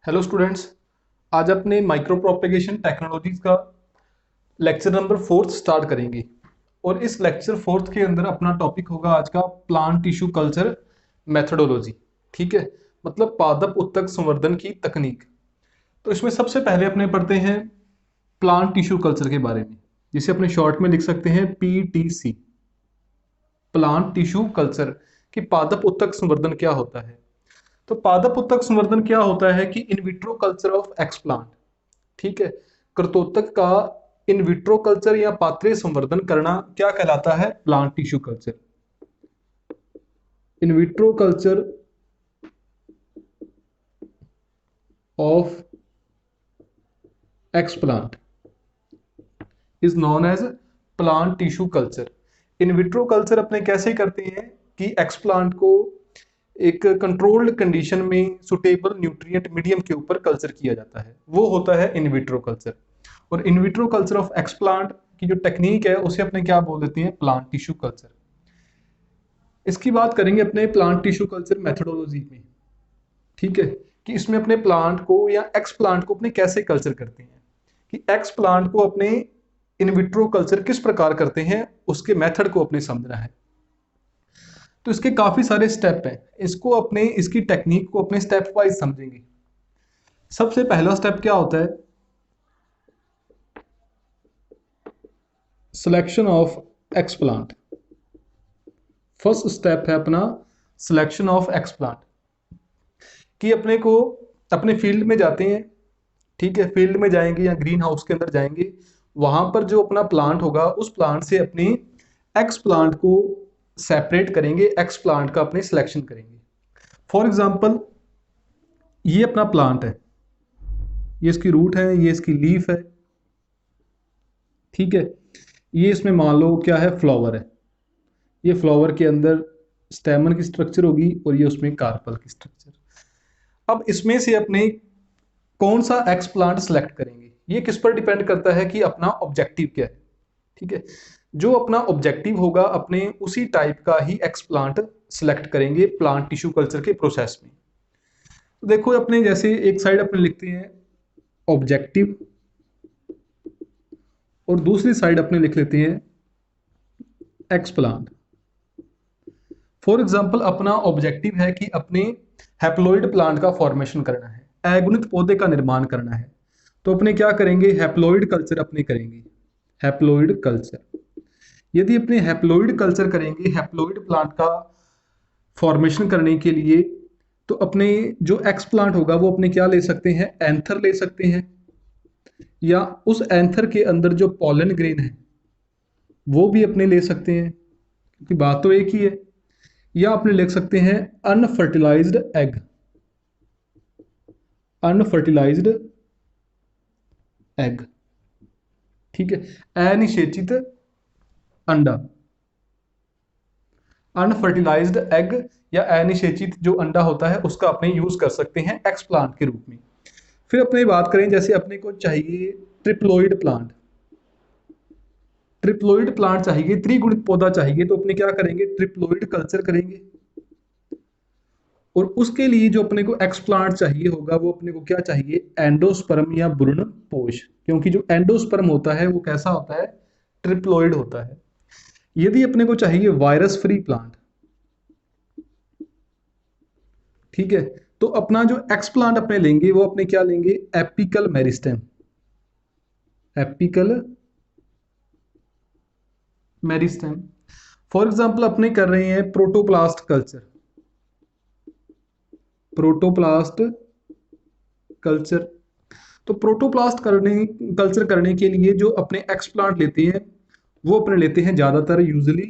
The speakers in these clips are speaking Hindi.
Hello students. आज अपने माइक्रो प्रोपेगेशन टेक्नोलॉजीज का लेक्चर नंबर 4 स्टार्ट करेंगे। और इस लेक्चर 4 के अंदर अपना टॉपिक होगा आज का प्लांट टिश्यू कल्चर मेथोडोलॉजी। ठीक है, मतलब पादप उत्तक संवर्धन की तकनीक। तो इसमें सबसे पहले अपने पढ़ते हैं प्लांट टिश्यू कल्चर के बारे में, जिसे अपने शॉर्ट में लिख सकते हैं PTC, प्लांट टिश्यू कल्चर। कि पादप उत्तक संवर्धन क्या होता है। तो पादप उत्तक संवर्धन क्या होता है कि इन विट्रो कल्चर ऑफ एक्सप्लांट। ठीक है, कृतोत्तक का इन विट्रो कल्चर या पात्रे संवर्धन करना क्या कहलाता है, plant tissue culture. In vitro culture of explant is known as plant tissue culture. In vitro culture अपने कैसे करते हैं कि एक्सप्लांट को एक कंट्रोल्ड कंडीशन में सुटेबल न्यूट्रिएंट मीडियम के ऊपर कल्चर किया जाता है, वो होता है इन विट्रो कल्चर। और in vitro culture of explant की जो टेक्निक है उसे अपने क्या बोल देते हैं, प्लांट टिश्यू कल्चर। इसकी बात करेंगे अपने प्लांट टिश्यू कल्चर मेथोडोलॉजी में। ठीक है, कि इसमें अपने प्लांट को या एक्स प्लांट को अपने कैसे कल्चर करते हैं, कि एक्स प्लांट को अपने इन विट्रो कल्चर किस प्रकार करते हैं, उसके मेथड को अपने समझना है। तो इसके काफी सारे स्टेप हैं, इसको अपने इसकी टेक्निक को अपने स्टेप वाइज समझेंगे। सबसे पहला स्टेप क्या होता है, selection of x plant. First step है अपना सिलेक्शन ऑफ एक्स प्लांट। कि अपने को अपने फील्ड में जाते हैं, ठीक है, फील्ड में जाएंगे या ग्रीन हाउस के अंदर जाएंगे, वहां पर जो अपना प्लांट होगा उस प्लांट से अपने एक्स प्लांट को सेपरेट करेंगे, एक्स प्लांट का अपने सिलेक्शन करेंगे। फॉर एग्जांपल ये अपना प्लांट है, ये इसकी रूट है, ये इसकी लीफ है। ठीक है, ये इसमें मान लो क्या है, फ्लावर है। ये फ्लावर के अंदर स्टेमन की स्ट्रक्चर होगी और ये उसमें कार्पल की स्ट्रक्चर। अब इसमें से अपने कौन सा एक्स प्लांट सेलेक्ट करेंगे, ये किस पर डिपेंड करता है कि अपना ऑब्जेक्टिव क्या है। ठीक है, जो अपना ऑब्जेक्टिव होगा अपने उसी टाइप का ही एक्स प्लांट सेलेक्ट करेंगे प्लांट टिश्यू कल्चर के प्रोसेस में। तो देखो अपने जैसे एक साइड अपने लिखते हैं ऑब्जेक्टिव और दूसरी साइड अपने लिख लेते हैं एक्स प्लांट। फॉर एग्जाम्पल अपना ऑब्जेक्टिव है कि अपने हैप्लॉइड प्लांट का फॉर्मेशन करना है, अगुणित पौधे का निर्माण करना है। तो अपने क्या करेंगे, हैप्लॉइड कल्चर अपने करेंगे, हैप्लॉइड कल्चर। यदि अपने हैप्लॉइड कल्चर करेंगे हैप्लॉइड प्लांट का फॉर्मेशन करने के लिए, तो अपने जो एक्स प्लांट होगा वो अपने क्या ले सकते हैं, एंथर ले सकते हैं, या उस एंथर के अंदर जो पॉलन ग्रेन है वो भी अपने ले सकते हैं, क्योंकि बात तो एक ही है। या अपने लिख सकते हैं अनफर्टिलाइज्ड एग, अनफर्टिलाइज्ड एग। ठीक है, अनिषेचित अंडा, अनफर्टिलाइज्ड एग या अनिषेचित जो अंडा होता है उसका अपने यूज कर सकते हैं एक्स प्लांट के रूप में। फिर अपने बात करें जैसे अपने को चाहिए ट्रिप्लोइड प्लांट, ट्रिप्लोइड प्लांट चाहिए, त्रिगुणित पौधा चाहिए, तो अपने क्या करेंगे, ट्रिप्लोइड कल्चर करेंगे। और उसके लिए जो अपने को एक्स प्लांट चाहिए होगा वो अपने को क्या चाहिए, एंडोस्पर्म या भ्रूण पोष, क्योंकि जो एंडोस्पर्म होता है वो कैसा होता है, ट्रिप्लोइड होता है। यदि अपने को चाहिए वायरस फ्री प्लांट, ठीक है, तो अपना जो एक्स प्लांट अपने लेंगे वो अपने क्या लेंगे, apical meristem, apical meristem. For example अपने कर रहे हैं प्रोटोप्लास्ट कल्चर, प्रोटोप्लास्ट कल्चर। तो प्रोटोप्लास्ट कल्चर करने के लिए जो अपने एक्स प्लांट लेते हैं वो अपने लेते हैं ज्यादातर यूजुअली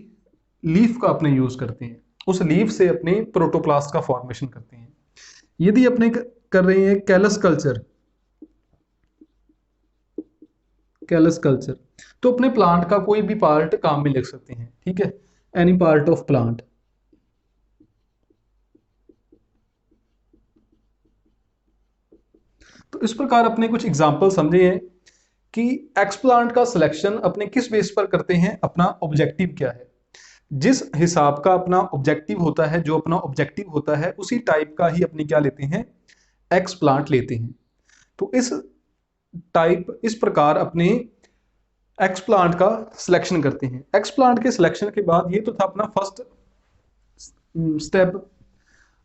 लीफ का अपने यूज करते हैं, उस लीफ से अपने प्रोटोप्लास्ट का फॉर्मेशन करते हैं। यदि अपने कर रहे हैं कैलस कल्चर, कैलस कल्चर, तो अपने प्लांट का कोई भी पार्ट काम में लिख सकते हैं। ठीक है, एनी पार्ट ऑफ प्लांट। तो इस प्रकार अपने कुछ एग्जाम्पल समझे हैं कि एक्स प्लांट का सिलेक्शन अपने किस बेस पर करते हैं, अपना ऑब्जेक्टिव क्या है। जिस हिसाब का अपना ऑब्जेक्टिव होता है, जो अपना ऑब्जेक्टिव होता है उसी टाइप का ही अपने क्या लेते हैं, एक्स प्लांट लेते हैं। तो इस प्रकार अपने एक्स प्लांट का सिलेक्शन करते हैं। एक्स प्लांट के सिलेक्शन के बाद ये तो था अपना फर्स्ट स्टेप।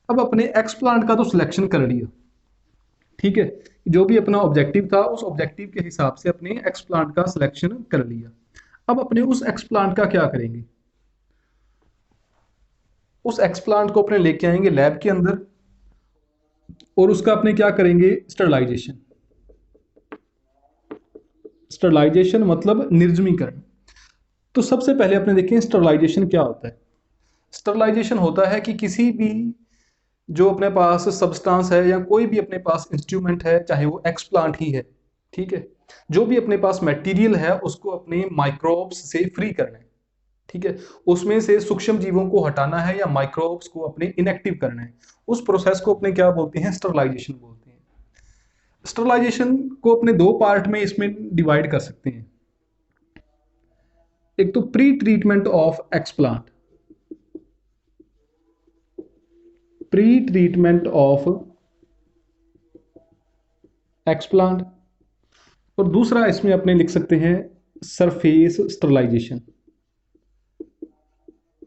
अब अपने एक्स प्लांट का तो सिलेक्शन कर लिया, ठीक है, जो भी अपना ऑब्जेक्टिव था उस ऑब्जेक्टिव के हिसाब से अपने एक्स प्लांट का सिलेक्शन कर लिया। अब अपने उस एक्स प्लांट का क्या करेंगे, उस एक्स प्लांट को अपने लेके आएंगे लैब के अंदर और उसका अपने क्या करेंगे, स्टरलाइजेशन। स्टरलाइजेशन मतलब निर्जमीकरण। तो सबसे पहले अपने देखें स्टरलाइजेशन क्या होता है। स्टरलाइजेशन होता है कि किसी भी जो अपने पास सब्सटेंस है या कोई भी अपने पास इंस्ट्रूमेंट है, चाहे वो एक्स प्लांट ही है, ठीक है, जो भी अपने पास मटेरियल है उसको अपने माइक्रोब्स से फ्री करना है, ठीक है, उसमें से सूक्ष्म जीवों को हटाना है या माइक्रोब्स को अपने इनएक्टिव करना है। उस प्रोसेस को अपने क्या बोलते हैं, स्टरलाइजेशन बोलते हैं। स्टरलाइजेशन को अपने दो पार्ट में इसमें डिवाइड कर सकते हैं। एक तो pre treatment of x plant, pre treatment of x plant, और दूसरा इसमें अपने लिख सकते हैं सरफेस स्टरलाइजेशन।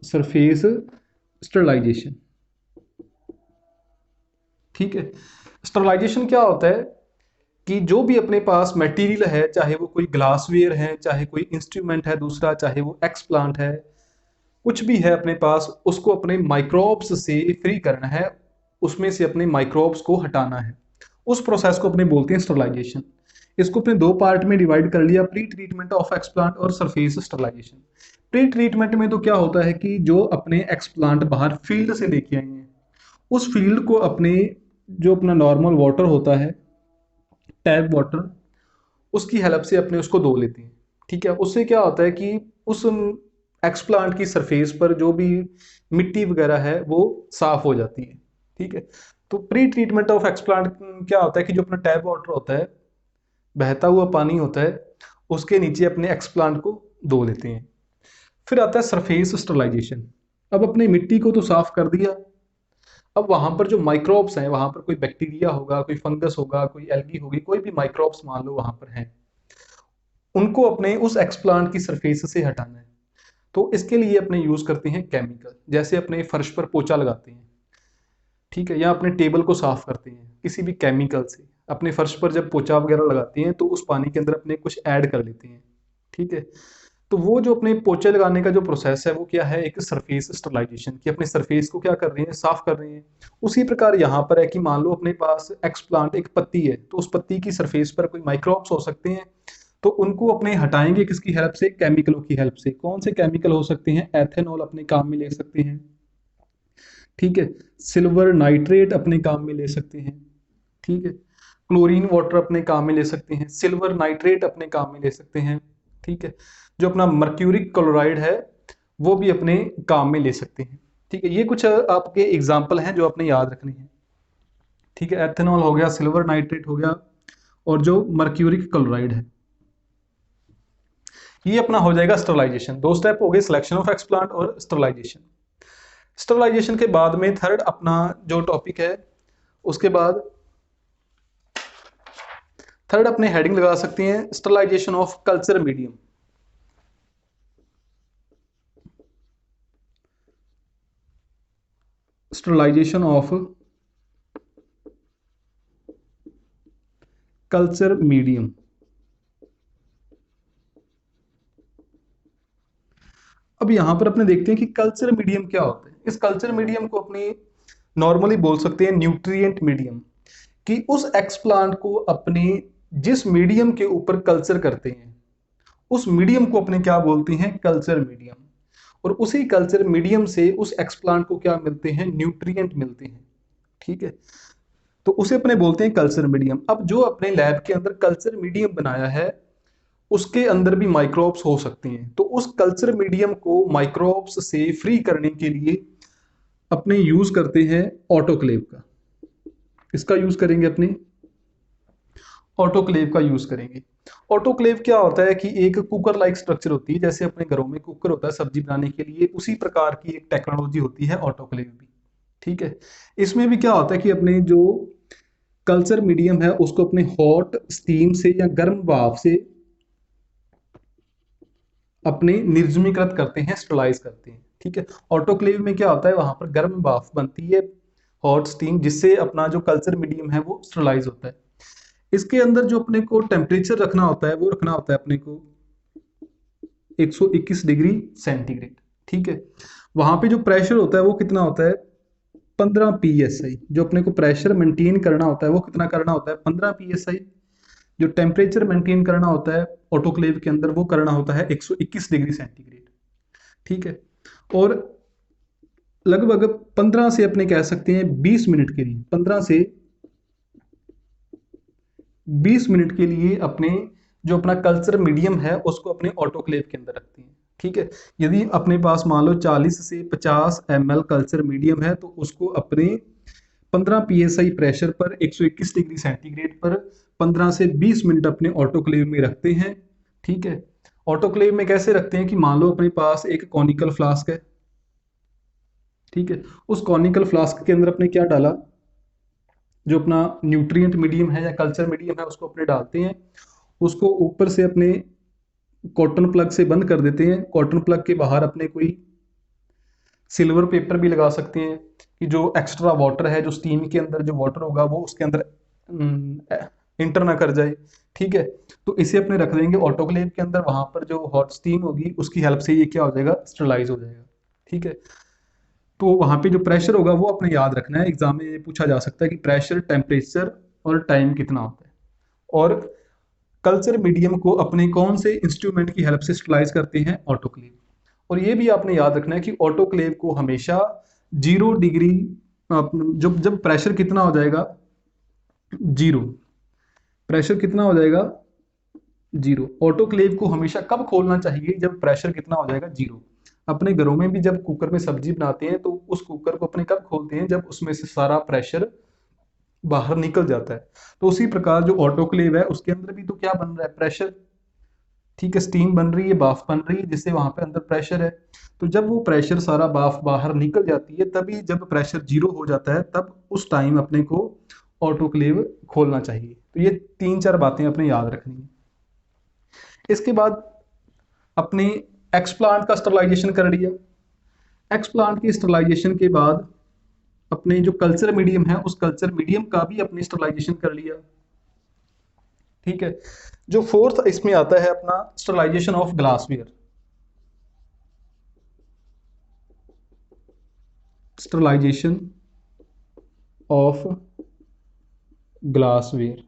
सरफेस स्टरलाइजेशन, ठीक है। स्टरलाइजेशन क्या होता है कि जो भी अपने पास मटेरियल है, चाहे वो कोई ग्लासवेयर है, चाहे कोई इंस्ट्रूमेंट है दूसरा, चाहे वो एक्स प्लांट है, कुछ भी है अपने पास, उसको अपने माइक्रोब्स से फ्री करना है, उसमें से अपने माइक्रोब्स को हटाना है। उस प्रोसेस को अपने बोलते हैं स्टरलाइजेशन। इसको अपने दो पार्ट में डिवाइड कर लिया, pre treatment of x plant और सरफेस स्टरलाइजेशन। प्री ट्रीटमेंट में तो क्या होता है कि जो अपने एक्स प्लांट बाहर फील्ड से लेके आए हैं, उस फील्ड को अपने जो अपना नॉर्मल वाटर होता है, टैप वाटर, उसकी हेल्प से अपने उसको धो लेते हैं, ठीक है। उससे क्या होता है कि उस एक्स प्लांट की सरफेस पर जो भी मिट्टी वगैरह है वो साफ हो जाती है, ठीक है। तो pre treatment of x plant क्या होता है कि जो अपना टैप वाटर होता है, बहता हुआ पानी होता है, उसके नीचे अपने एक्स प्लांट को धो लेते हैं। फिर आता है सरफेस स्टरलाइजेशन। अब अपनी मिट्टी को तो साफ कर दिया, अब वहां पर जो माइक्रोब्स हैं, वहां पर कोई बैक्टीरिया होगा, कोई फंगस होगा, कोई एल्गी होगी, कोई भी माइक्रोब्स मान लो वहां पर हैं, उनको अपने उस एक्सप्लांट की सरफेस से हटाना है। तो इसके लिए अपने यूज करते हैं केमिकल, जैसे अपने फर्श पर पोछा लगाते हैं, ठीक है, या अपने टेबल को साफ करते हैं किसी भी केमिकल से। अपने फर्श पर जब पोछा वगैरह लगाते हैं तो उस पानी के अंदर अपने कुछ ऐड कर लेते हैं, ठीक है। तो वो जो अपने पोछे लगाने का जो प्रोसेस है वो क्या है, एक सरफेस स्टरलाइजेशन की, अपने सरफेस को क्या कर रहे हैं, साफ कर रहे हैं। उसी प्रकार यहाँ पर है कि मान लो अपने पास एक्स प्लांट एक पत्ती है, तो उस पत्ती की सरफेस पर कोई माइक्रोब्स हो सकते हैं, तो उनको अपने हटाएंगे किसकी हेल्प से, केमिकलों की हेल्प से। कौन से केमिकल हो सकते हैं, एथेनॉल अपने काम में ले सकते हैं, ठीक है, सिल्वर नाइट्रेट अपने काम में ले सकते हैं, ठीक है, क्लोरीन वाटर अपने काम में ले सकते हैं, सिल्वर नाइट्रेट अपने काम में ले सकते हैं, ठीक है, जो अपना मर्क्यूरिक क्लोराइड है वो भी अपने काम में ले सकते हैं, ठीक है। ये कुछ आपके एग्जाम्पल हैं जो आपने याद रखने हैं, ठीक है। एथेनॉल हो गया, सिल्वर नाइट्रेट हो गया, और जो मर्क्यूरिक क्लोराइड है, ये अपना हो जाएगा स्टरलाइजेशन। दो स्टेप हो गए, सिलेक्शन ऑफ एक्सप्लांट और स्टरलाइजेशन। स्टरलाइजेशन के बाद में थर्ड अपना जो टॉपिक है, उसके बाद थर्ड अपने हेडिंग लगा सकते हैं sterilisation of culture medium. Sterilisation of culture medium. अब यहां पर अपने देखते हैं कि कल्चर मीडियम क्या होता है। इस कल्चर मीडियम को अपने नॉर्मली बोल सकते हैं न्यूट्रिएंट मीडियम, कि उस एक्सप्लांट को अपने जिस मीडियम के ऊपर कल्चर करते हैं उस मीडियम को अपने क्या बोलते हैं, कल्चर मीडियम। और उसी कल्चर मीडियम से उस एक्सप्लांट को क्या मिलते हैं, न्यूट्रिएंट मिलते हैं, ठीक है। तो उसे अपने बोलते हैं कल्चर मीडियम। अब जो अपने लैब के अंदर कल्चर मीडियम बनाया है उसके अंदर भी माइक्रोब्स हो सकते हैं, तो उस कल्चर मीडियम को माइक्रोब्स से फ्री करने के लिए अपने यूज करते हैं ऑटोक्लेव का। इसका यूज करेंगे अपने, ऑटोक्लेव का यूज करेंगे। ऑटोक्लेव क्या होता है कि एक कुकर लाइक स्ट्रक्चर होती है, जैसे अपने घरों में कुकर होता है सब्जी बनाने के लिए, उसी प्रकार की एक टेक्नोलॉजी होती है ऑटोक्लेव भी, ठीक है। इसमें भी क्या होता है कि अपने जो कल्चर मीडियम है उसको अपने हॉट स्टीम से या गर्म भाप से अपने निर्जमीकृत करते हैं, स्टरलाइज करते हैं। ठीक है, ऑटोक्लेव में क्या होता है, वहां पर गर्म भाप बनती है, हॉट स्टीम, जिससे अपना जो कल्चर मीडियम है वो स्टरलाइज होता है। इसके अंदर जो अपने को टेम्परेचर रखना होता है वो रखना होता है अपने को 121 डिग्री सेंटीग्रेड। ठीक है, वहां पे जो प्रेशर होता है वो कितना होता है, 15 psi। जो अपने को प्रेशर मेंटेन करना होता है वो कितना करना होता है, 15 psi। जो टेम्परेचर मेंटेन करना होता है ऑटोक्लेव के अंदर वो करना होता है 121 डिग्री सेंटीग्रेड। ठीक है, और लगभग 15 से अपने कह सकते हैं 20 मिनट के लिए, 15 से 20 मिनट के लिए अपने जो अपना कल्चर मीडियम है उसको अपने ऑटोक्लेव के अंदर रखते हैं। ठीक है, यदि अपने पास मान लो 40 से 50 ml कल्चर मीडियम है तो उसको अपने 15 psi प्रेशर पर 121 डिग्री सेंटीग्रेड पर 15 से 20 मिनट अपने ऑटोक्लेव में रखते हैं। ठीक है, ऑटोक्लेव में कैसे रखते हैं कि मान लो अपने पास एक कॉनिकल फ्लास्क है। ठीक है, उस कॉनिकल फ्लास्क के अंदर अपने क्या डाला, जो अपना न्यूट्रिएंट मीडियम है या कल्चर मीडियम है उसको अपने डालते हैं, उसको ऊपर से अपने कॉटन प्लग से बंद कर देते हैं। कॉटन प्लग के बाहर अपने कोई सिल्वर पेपर भी लगा सकते हैं कि जो एक्स्ट्रा वाटर है, जो स्टीम के अंदर जो वाटर होगा वो उसके अंदर इंटर ना कर जाए। ठीक है, तो इसे अपने रख देंगे ऑटोक्लेव के अंदर, वहां पर जो हॉट स्टीम होगी उसकी हेल्प से ये क्या हो जाएगा, स्टरलाइज हो जाएगा। ठीक है, तो वहां पे जो प्रेशर होगा वो अपने याद रखना है, एग्जाम में ये पूछा जा सकता है कि प्रेशर, टेम्परेचर और टाइम कितना होता है। और कल्चर मीडियम को अपने कौन से इंस्ट्रूमेंट की हेल्प से स्टरलाइज करते हैं, ऑटोक्लेव। और ये भी आपने याद रखना है कि ऑटोक्लेव को हमेशा 0 डिग्री, जब जब प्रेशर कितना हो जाएगा, 0, प्रेशर कितना हो जाएगा, 0। ऑटोक्लेव को हमेशा कब खोलना चाहिए, जब प्रेशर कितना हो जाएगा, 0। अपने घरों में भी जब कुकर में सब्जी बनाते हैं तो उस कुकर को अपने कब खोलते हैं, जब उसमें से सारा प्रेशर बाहर निकल जाता है। तो उसी प्रकार जो ऑटोक्लेव है उसके अंदर भी तो क्या बन रहा है, प्रेशर। ठीक है, स्टीम बन रही है, भाप बन रही है, जिससे वहां पे अंदर प्रेशर है। तो जब वो प्रेशर सारा भाप बाहर निकल जाती है, तभी जब प्रेशर 0 हो जाता है तब उस टाइम अपने को ऑटोक्लेव खोलना चाहिए। तो ये 3-4 बातें अपने याद रखनी है। इसके बाद अपने एक्सप्लांट का स्टरलाइजेशन कर लिया। एक्सप्लांट की स्टरलाइजेशन के बाद अपने जो कल्चर मीडियम है उस कल्चर मीडियम का भी अपने स्टरलाइजेशन कर लिया। ठीक है, जो फोर्थ इसमें आता है अपना sterilisation of glassware. Sterilisation of glassware.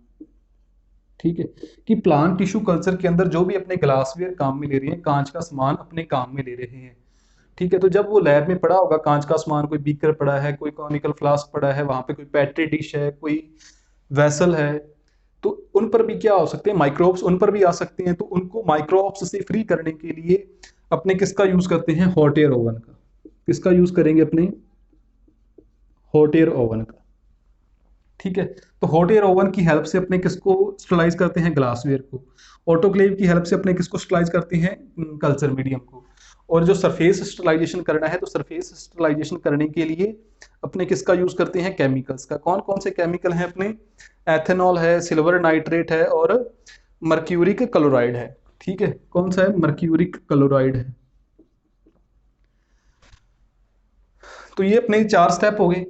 ठीक है, कि प्लांट टिश्यू कल्चर के अंदर जो भी अपने ग्लासवेयर काम में ले रहे हैं, कांच का सामान अपने काम में ले रहे हैं। ठीक है, तो जब वो लैब में पड़ा होगा कांच का सामान, कोई बीकर पड़ा है, कोई कॉनिकल फ्लास्क पड़ा है, वहां पे कोई पेट्री डिश है, कोई वेसल है, तो उन पर भी क्या हो सकते हैं, माइक्रोब्स उन पर भी आ सकते हैं। तो उनको माइक्रोब्स से फ्री करने के लिए अपने किसका यूज करते हैं, हॉट एयर ओवन का। किसका यूज करेंगे अपने, हॉट एयर ओवन का। ठीक है, तो हॉट एयर ओवन की हेल्प से अपने किसको स्टरलाइज करते हैं, ग्लासवेयर को। ऑटोक्लेव की हेल्प से अपने किसको स्टरलाइज करते हैं, कल्चर मीडियम को। और जो सरफेस स्टरलाइजेशन करना है तो सरफेस स्टरलाइजेशन करने के लिए अपने किसका यूज करते हैं, केमिकल्स का। कौन कौन से केमिकल हैं अपने, एथेनॉल है, सिल्वर नाइट्रेट है और मर्क्यूरिक क्लोराइड है। ठीक है, कौन सा है, मर्क्यूरिक क्लोराइड है। तो ये अपने 4 स्टेप हो गए।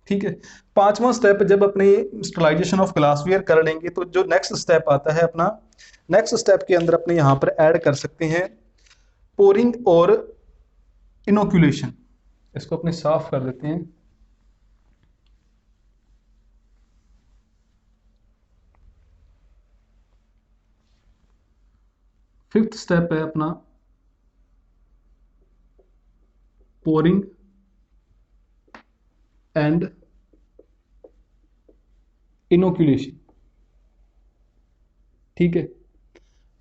ठीक है, 5वां स्टेप जब अपने स्टरलाइजेशन ऑफ ग्लासवेयर कर लेंगे तो जो नेक्स्ट स्टेप आता है अपना, नेक्स्ट स्टेप के अंदर अपने यहां पर ऐड कर सकते हैं पोरिंग और इनोक्यूलेशन। इसको अपने साफ कर देते हैं। फिफ्थ स्टेप है अपना पोरिंग एंड इनोक्यूलेशन। ठीक है,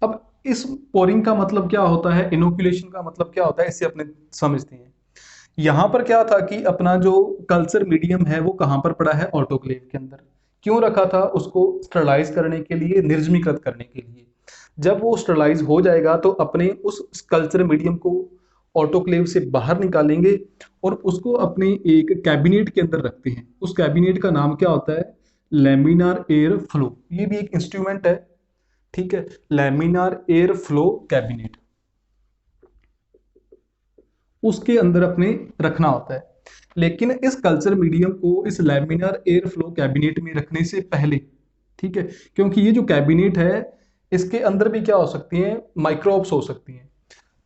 अब इस पोरिंग का मतलब क्या होता है, इनोक्यूलेशन का मतलब क्या होता है, इससे अपने समझते हैं। यहां पर क्या था कि अपना जो कल्चर मीडियम है वो कहां पर पड़ा है, ऑटोक्लेव के अंदर। क्यों रखा था, उसको स्टरलाइज करने के लिए, निर्जमीकृत करने के लिए। जब वो स्टरलाइज हो जाएगा तो अपने उस कल्चर मीडियम को ऑटोक्लेव से बाहर निकालेंगे और उसको अपने एक कैबिनेट के अंदर रखते हैं। उस कैबिनेट का नाम क्या होता है, लैमिनार एयर फ्लो, ये भी एक इंस्ट्रूमेंट है, ठीक है, लैमिनार एयर फ्लो कैबिनेट, उसके अंदर अपने रखना होता है। लेकिन इस कल्चर मीडियम को इस लैमिनार एयर फ्लो कैबिनेट में रखने से पहले, ठीक है, क्योंकि ये जो कैबिनेट है इसके अंदर भी क्या हो सकती हैं, माइक्रोब्स हो सकती हैं।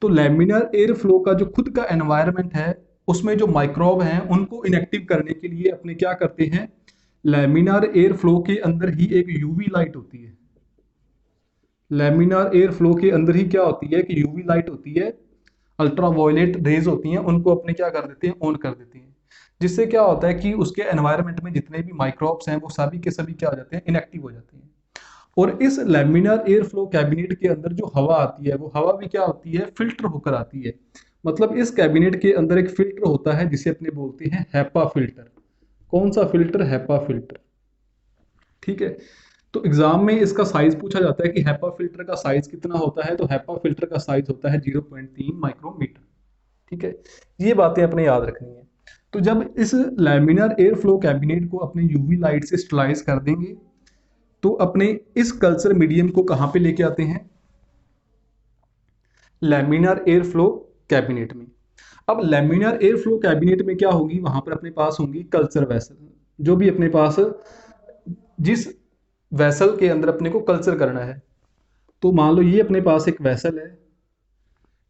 तो लैमिनार एयर फ्लो का जो खुद का एनवायरनमेंट है उसमें जो माइक्रोब हैं उनको इनएक्टिव करने के लिए अपने क्या करते हैं, लैमिनार एयर फ्लो के अंदर ही एक यूवी लाइट होती है। लैमिनार एयर फ्लो के अंदर ही क्या होती है कि यूवी लाइट होती है, अल्ट्रावायलेट रेज होती हैं, उनको अपने क्या कर देते हैं, ऑन कर देते हैं। जिससे क्या होता है कि उसके एनवायरनमेंट में जितने भी माइक्रोब्स हैं वो सभी के सभी क्या हो जाते हैं, इनएक्टिव हो जाते हैं। और इस लैमिनार एयर फ्लो कैबिनेट के अंदर जो हवा आती है वो हवा भी क्या होती है, फिल्टर होकर आती है। मतलब इस कैबिनेट के अंदर एक फिल्टर होता है जिसे अपने बोलते हैं हैपा फिल्टर। कौन सा फिल्टर, हैपा फिल्टर, ठीक है। तो एग्जाम में इसका साइज पूछा जाता है कि हैपा फिल्टर का साइज कितना होता है, तो हैपा फिल्टर का साइज होता है 0.3 माइक्रोमीटर, ठीक है। ये बातें अपने याद रखनी है। तो जब इस लैमिनार एयर फ्लो कैबिनेट को अपने यूवी लाइट से स्टरलाइज कर देंगे तो अपने इस कल्चर मीडियम को कहां पे लेके आते हैं, लैमिनार एयर फ्लो कैबिनेट में। अब लैमिनार एयर फ्लो कैबिनेट में क्या होगी, वहां पर अपने पास होंगी कल्चर वेसल, जो भी अपने पास जिस वेसल के अंदर अपने को कल्चर करना है। तो मान लो ये अपने पास एक वेसल है,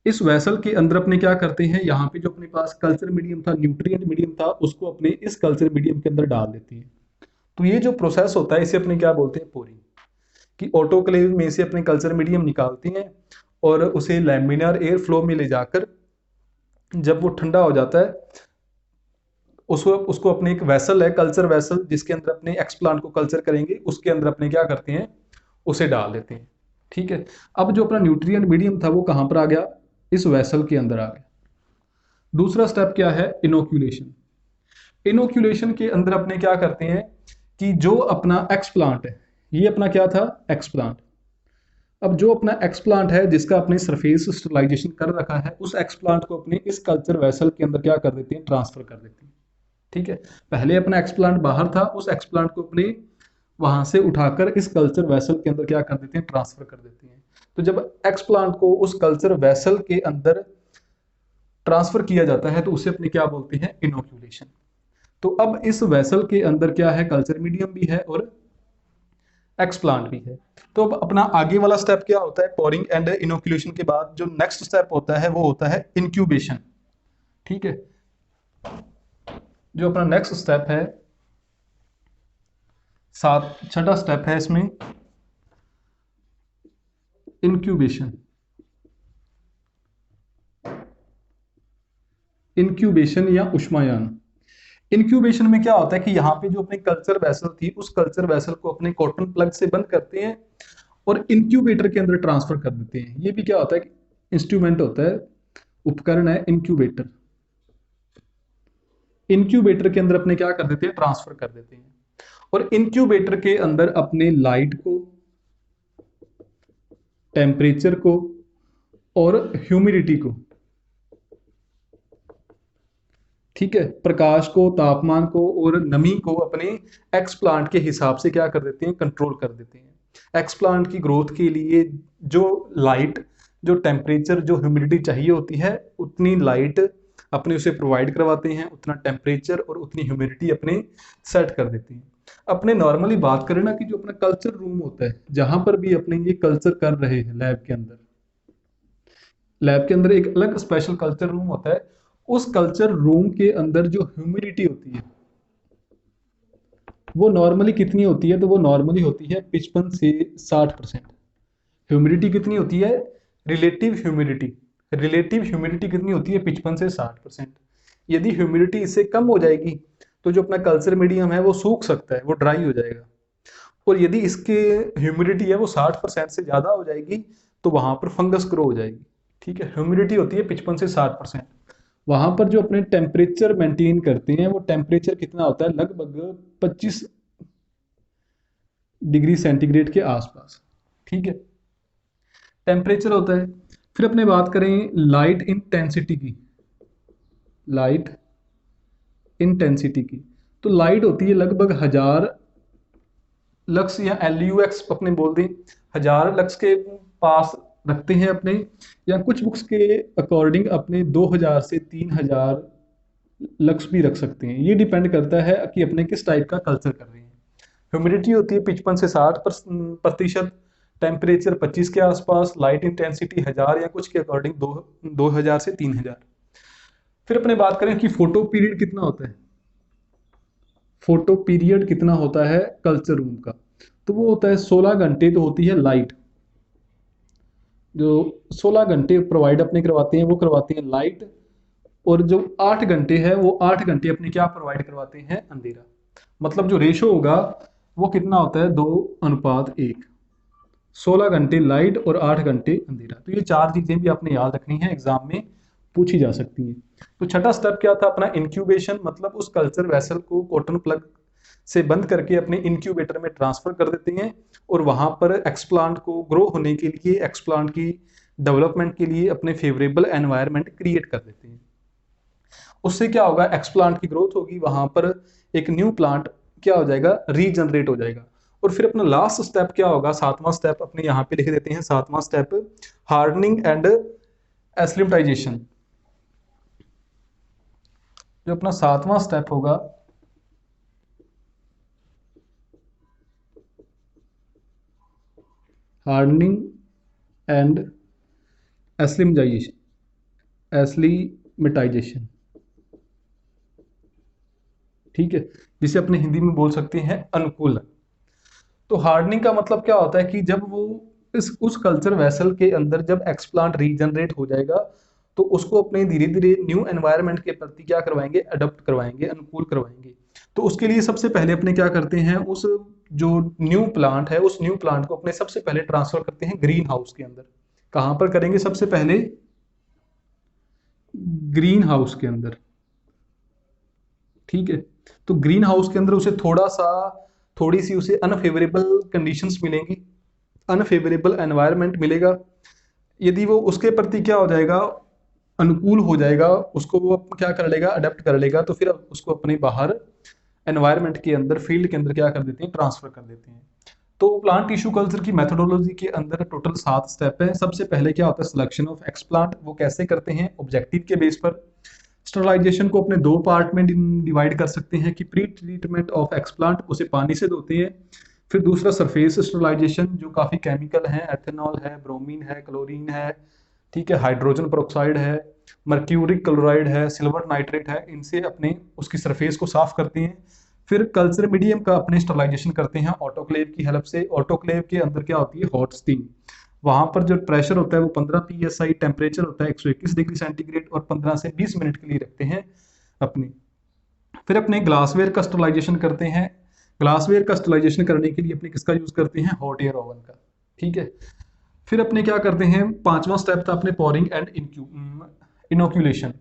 इस वेसल के अंदर अपने क्या करते हैं, यहाँ पे जो अपने पास कल्चर मीडियम था, न्यूट्रिएंट मीडियम था, उसको अपने इस कल्चर मीडियम के अंदर डाल देते हैं। तो ये जो प्रोसेस होता है इसे अपने क्या बोलते हैं, पोरिंग, कि ऑटोक्लेव में से अपने कल्चर मीडियम निकालते हैं और उसे लैमिनार एयर फ्लो में ले जाकर जब वो ठंडा हो जाता है उसको उसको अपने एक वेसल है, कल्चर वेसल, जिसके अंदर अपने एक्सप्लांट को कल्चर करेंगे, उसके अंदर अपने क्या करते हैं, उसे डाल देते हैं, ठीक है। अब जो अपना न्यूट्रिएंट मीडियम था वो कहां पर आ गया, इस वेसल के अंदर आ गया। दूसरा स्टेप क्या है, इनोक्यूलेशन। इनोक्यूलेशन के अंदर अपने क्या करते हैं कि जो अपना एक्सप्लांट है, ये अपना क्या था, एक्सप्लांट। अब जो अपना एक्सप्लांट है जिसका अपने सरफेस स्टरलाइजेशन कर रखा है, उस एक्सप्लांट को अपने इस कल्चर वेसल के अंदर क्या कर देते हैं, ट्रांसफर कर देते हैं, ठीक है। पहले अपना एक्सप्लांट बाहर था, उस एक्सप्लांट को अपने वहां से उठाकर इस कल्चर वेसल के अंदर क्या कर देते हैं, ट्रांसफर कर देते हैं। तो जब एक्सप्लांट को उस कल्चर वेसल के अंदर ट्रांसफर किया जाता है तो उसे अपने क्या बोलते हैं, इनोक्यूलेशन। तो अब इस वेसल के अंदर क्या है, कल्चर मीडियम भी है और एक्सप्लांट भी है। तो अब अपना आगे वाला स्टेप क्या होता है, पोरिंग एंड इनोक्यूलेशन के बाद जो नेक्स्ट स्टेप होता है वो होता है इंक्यूबेशन, ठीक है। जो अपना नेक्स्ट स्टेप है, छठा स्टेप है इसमें, इंक्यूबेशन। इंक्यूबेशन या उष्मायान। इंक्यूबेशन में क्या होता है कि यहाँ पे जो अपनी कल्चर वेसल थी उस कल्चर वेसल को अपने कॉटन प्लग से बंद करते हैं और इंक्यूबेटर के अंदर ट्रांसफर कर देते हैं। ये भी क्या होता है कि इंस्ट्रूमेंट होता है, उपकरण है इंक्यूबेटर। इंक्यूबेटर के अंदर अपने क्या कर देते हैं, ट्रांसफर कर देते हैं। और इंक्यूबेटर के अंदर अपने लाइट को, टेम्परेचर को और ह्यूमिडिटी को, ठीक है, प्रकाश को, तापमान को और नमी को अपने एक्सप्लांट के हिसाब से क्या कर देते हैं, कंट्रोल कर देते हैं। एक्सप्लांट की ग्रोथ के लिए जो लाइट, जो टेम्परेचर, जो ह्यूमिडिटी चाहिए होती है उतनी लाइट अपने उसे प्रोवाइड करवाते हैं, उतना टेम्परेचर और उतनी ह्यूमिडिटी अपने सेट कर देते हैं। अपने नॉर्मली बात करें ना कि जो अपना कल्चर रूम होता है जहां पर भी अपने ये कल्चर कर रहे हैं लैब के अंदर, लैब के अंदर एक अलग स्पेशल कल्चर रूम होता है। उस कल्चर रूम के अंदर जो ह्यूमिडिटी होती है वो नॉर्मली कितनी होती है, तो वो नॉर्मली होती है 55 से 60%। ह्यूमिडिटी कितनी होती है, रिलेटिव ह्यूमिडिटी, रिलेटिव ह्यूमिडिटी कितनी होती है, 55 से 60%। यदि ह्यूमिडिटी इससे कम हो जाएगी तो जो अपना कल्चर मीडियम है वो सूख सकता है, वो ड्राई हो जाएगा। और यदि इसके ह्यूमिडिटी है वो 60% से ज़्यादा हो जाएगी तो वहां पर फंगस ग्रो हो जाएगी, ठीक है। ह्यूमिडिटी होती है 55 से 60%। वहां पर जो अपने टेम्परेचर मेंटेन करते हैं वो टेम्परेचर कितना होता है, लगभग 25 डिग्री सेंटीग्रेड के आसपास, ठीक है, टेम्परेचर होता है। फिर अपने बात करें लाइट इंटेंसिटी की, लाइट इंटेंसिटी की, तो लाइट होती है लगभग 1000 लक्स या LUX अपने बोल दें, 1000 लक्स के पास रखते हैं अपने, या कुछ बुक्स के अकॉर्डिंग अपने 2000 से 3000 लक्स भी रख सकते हैं। ये डिपेंड करता है कि अपने किस टाइप का कल्चर कर रहे हैं। ह्यूमिडिटी होती है 55 से 60%, टेम्परेचर 25 के आसपास, लाइट इंटेंसिटी 1000 या कुछ के अकॉर्डिंग 2000 से 3000। फिर अपने बात करें कि फोटो पीरियड कितना होता है, फोटो पीरियड कितना होता है कल्चर रूम का, तो वो होता है 16 घंटे। तो होती है लाइट, जो 16 घंटे प्रोवाइड अपने करवाते हैं वो करवाते हैं लाइट, और जो 8 घंटे है वो 8 घंटे अपने क्या प्रोवाइड करवाते हैं, अंधेरा। मतलब जो रेशो होगा वो कितना होता है, 2:1, 16 घंटे लाइट और 8 घंटे अंधेरा। तो ये चार चीजें भी आपने याद रखनी है, एग्जाम में पूछी जा सकती हैं। तो छठा स्टेप क्या था अपना, इंक्यूबेशन, मतलब उस कल्चर वेसल को कॉटन प्लग से बंद करके अपने इंक्यूबेटर में ट्रांसफर कर देते हैं, और वहां पर एक्सप्लांट को ग्रो होने के लिए, एक्सप्लांट की डेवलपमेंट के लिए अपने फेवरेबल एनवायरनमेंट क्रिएट कर देते हैं। उससे क्या होगा, एक्सप्लांट की ग्रोथ होगी, वहां पर एक न्यू प्लांट क्या हो जाएगा, रीजनरेट हो जाएगा। और फिर अपना लास्ट स्टेप क्या होगा, सातवां स्टेप अपने यहाँ पे लिख देते हैं, सातवां स्टेप हार्डनिंग एंड एस्लिमटाइजेशन। जो अपना सातवां स्टेप होगा, हार्डनिंग एंड एस्लिमेटाइजेशन, ठीक है, जिसे अपने हिंदी में बोल सकते हैं अनुकूलन। तो हार्डनिंग का मतलब क्या होता है कि जब वो इस उस कल्चर वेसल के अंदर जब एक्सप्लांट रीजनरेट हो जाएगा, तो उसको अपने धीरे धीरे न्यू एनवायरनमेंट के प्रति क्या करवाएंगे, अडॉप्ट करवाएंगे, अनुकूल करवाएंगे। तो उसके लिए सबसे पहले अपने क्या करते हैं, उस जो न्यू प्लांट है उस न्यू प्लांट को अपने सबसे पहले ट्रांसफर करते हैं ग्रीन हाउस के अंदर। कहां पर करेंगे, सबसे पहले ग्रीन हाउस के अंदर, ठीक है। तो ग्रीन हाउस के अंदर उसे थोड़ी सी उसे अनफेवरेबल कंडीशंस मिलेंगी, अनफेवरेबल एनवायरनमेंट मिलेगा। यदि वो उसके प्रति क्या हो जाएगा, अनुकूल हो जाएगा, उसको वो क्या कर लेगा, अडेप्ट कर लेगा, तो फिर उसको अपने बाहर एनवायरनमेंट के अंदर, फील्ड के अंदर क्या कर देते हैं, ट्रांसफर कर देते हैं। तो प्लांट टिश्यू कल्चर की मेथोडोलॉजी के अंदर टोटल 7 स्टेप है। सबसे पहले क्या होता है, सिलेक्शन ऑफ एक्सप्लांट, वो कैसे करते हैं, ऑब्जेक्टिव के बेस पर। स्टरलाइजेशन को अपने दो पार्ट में डिवाइड कर सकते हैं कि प्री ट्रीटमेंट ऑफ एक्सप्लांट, उसे पानी से धोते हैं। फिर दूसरा सरफेस स्टरलाइजेशन, जो काफ़ी केमिकल है, एथेनॉल है, ब्रोमीन है, क्लोरीन है, ठीक है, हाइड्रोजन पेरोक्साइड है, मर्क्यूरिक क्लोराइड है, सिल्वर नाइट्रेट है, इनसे अपने उसकी सरफेस को साफ करते हैं। फिर कल्चर मीडियम का अपने स्टरलाइजेशन करते हैं ऑटोक्लेव की हेल्प से। ऑटोक्लेव के अंदर क्या होती है, हॉट स्टीम, वहां पर जो प्रेशर होता है वो 15 psi, टेम्परेचर होता है 121 डिग्री सेंटीग्रेड, और 15 से 20 मिनट के लिए रखते हैं अपने। फिर अपने ग्लासवेयर का स्टरलाइजेशन करते हैं। ग्लासवेयर का स्टरलाइजेशन करने के लिए अपने किसका यूज करते हैं, हॉट एयर ओवन का, ठीक है। फिर अपने क्या करते हैं, पांचवा स्टेप था अपने पोरिंग एंड इनोक्यूलेशन।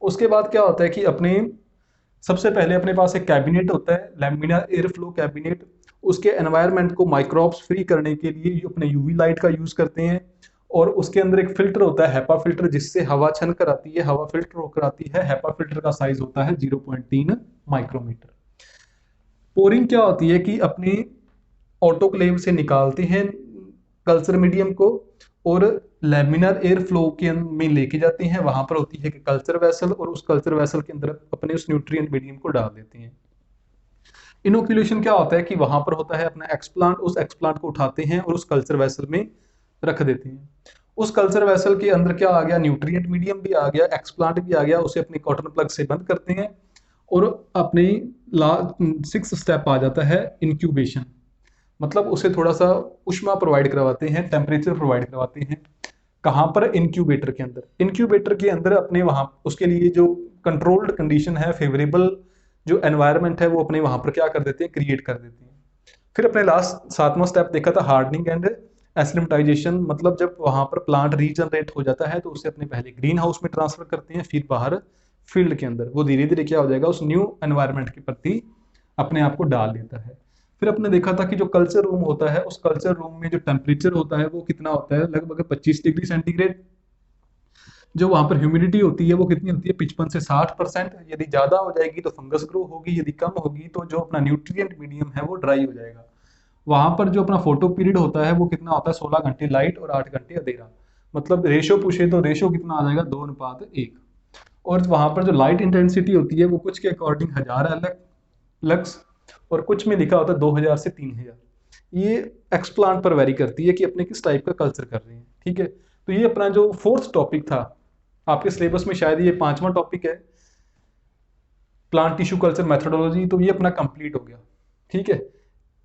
उसके बाद क्या होता है कि अपने सबसे पहले अपने पास एक कैबिनेट होता है, लैमिनार एयर फ्लो कैबिनेट। उसके एनवायरनमेंट को माइक्रोब्स फ्री करने के लिए अपने यूवी लाइट का यूज करते हैं, और उसके अंदर एक फिल्टर होता है, हैपा फिल्टर, जिससे हवा छन कर आती है, हवा फिल्टर होकर आती है। हैपा फिल्टर का साइज होता है 0.3 माइक्रोमीटर। पोरिंग क्या होती है कि अपने ऑटोक्लेव से निकालते हैं कल्चर मीडियम को, और लैमिनार एयर फ्लो के में लेके जाते हैं, वहां पर होती है कि कल्चर वेसल, और उस कल्चर वेसल के अंदर अपने उस न्यूट्रिएंट मीडियम को डाल देते हैं। इनोक्यूलेशन क्या होता है कि वहां पर होता है अपना एक्सप्लांट, उस एक्सप्लांट को उठाते हैं और उस कल्चर वेसल में रख देते हैं। उस कल्चर वेसल के अंदर क्या आ गया, न्यूट्रिएंट मीडियम भी आ गया, एक्सप्लांट भी आ गया, उसे अपने कॉटन प्लग से बंद करते हैं, और अपने सिक्स स्टेप आ जाता है इंक्यूबेशन। मतलब उसे थोड़ा सा उष्मा प्रोवाइड करवाते हैं, टेम्परेचर प्रोवाइड करवाते हैं। कहाँ पर, इंक्यूबेटर के अंदर। इंक्यूबेटर के अंदर अपने वहां उसके लिए जो कंट्रोल्ड कंडीशन है, फेवरेबल जो एनवायरनमेंट है, वो अपने वहां पर क्या कर देते हैं, क्रिएट कर देते हैं। फिर अपने लास्ट सातवां स्टेप देखा था, हार्डनिंग एंड एस्लिमटाइजेशन। मतलब जब वहां पर प्लांट रीजनरेट हो जाता है तो उसे अपने पहले ग्रीन हाउस में ट्रांसफर करते हैं, फिर बाहर फील्ड के अंदर वो धीरे धीरे क्या हो जाएगा, उस न्यू एनवायरनमेंट के प्रति अपने आप को डाल देता है। फिर अपने देखा था कि जो कल्चर रूम होता है, उस कल्चर रूम में जो टेम्परेचर होता है वो कितना होता है, लगभग 25 डिग्री सेंटीग्रेड। जो वहां पर ह्यूमिडिटी होती है वो कितनी होती है, 55 से 60%। यदि ज्यादा हो जाएगी तो फंगस ग्रो होगी, यदि कम होगी तो जो अपना न्यूट्रिएंट मीडियम है वो ड्राई हो जाएगा। वहां पर जो अपना फोटो पीरियड होता है वो कितना होता है, 16 घंटे लाइट और 8 घंटे अंधेरा। मतलब रेशो पूछे तो रेशो कितना आ जाएगा, 2:1। और वहां पर जो लाइट इंटेंसिटी होती है वो कुछ के अकॉर्डिंग 1000 लक्स और कुछ में लिखा होता है 2000 से 3000। ये एक्सप्लांट पर वेरी करती है कि अपने किस टाइप का कल्चर कर रहे हैं। ठीक है, तो ये अपना जो फोर्थ टॉपिक था, आपके सिलेबस में शायद ये 5वां टॉपिक है, प्लांट टिश्यू कल्चर मेथोडोलॉजी, तो ये अपना कंप्लीट हो गया। ठीक है,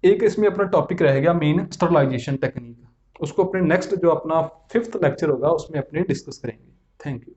एक इसमें अपना टॉपिक रह गया मेन स्टरलाइजेशन टेक्निक, उसको अपने नेक्स्ट जो अपना 5th लेक्चर होगा उसमें अपने डिस्कस करेंगे। Thank you.